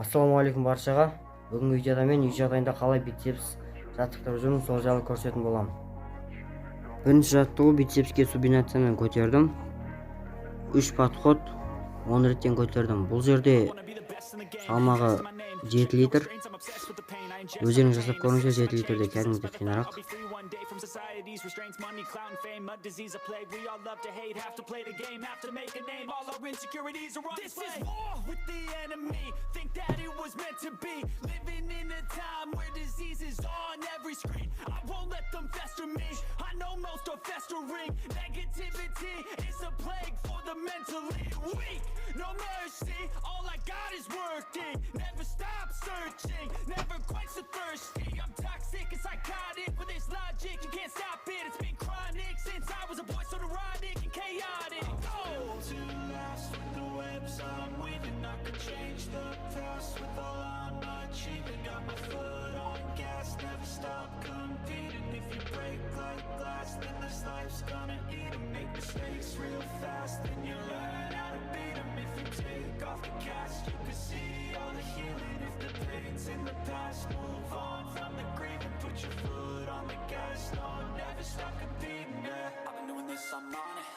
Ассалаумағалейкум баршаға. Бүгінгі видеода мен үй жағдайында қалай бицепс жаттықтырып жүрмін, сол жайлы көрсететін боламын. Бірінші жаттығу бицепске субинациямен көтердім. 3 подход 10 реттен көтердім. Бұл жерде салмағы 7 литр. Өздеріңіз жасап көріңіздер, 7 литрде кәдімгідей қиынырақ. No mercy, all I got is working. Never stop searching, never quite so thirsty. I'm toxic and psychotic, with this logic, you can't stop it. It's been chronic since I was a boy, so neurotic and chaotic. Oh! To last with the webs I'm weaving, I could change the past with all I'm achieving. Got my foot on gas, never stop competing. If you break like glass, then this life's gonna eat 'em. Make mistakes real fast, then you learn how to beat 'em. If you take off the cast, you can see all the healing. If the pain's in the past, move on from the grave and put your foot on the gas. No, never stop competing, yeah. I've been doing this, I'm on it.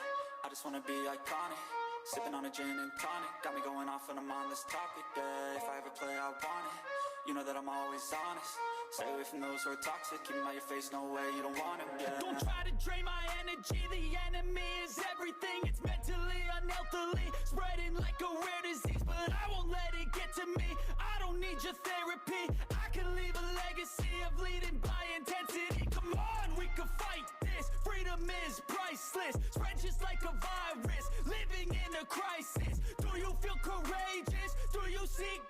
I just wanna be iconic. Sipping on a gin and tonic, got me going off when I'm on this topic, yeah. If I ever play, I want it. You know that I'm always honest. Stay away from those who are toxic. Keep them out your face, no way, you don't want them, yeah. Don't try to drain my energy. The enemy is everything. It's mentally, unhealthily, spreading like a rare disease. But I won't let it get to me. I don't need your therapy. I can leave a legacy of leading by intensity. Come on, we can fight this. Freedom is priceless. Spread just like a virus. Living in a crisis. Do you feel courageous? Do you seek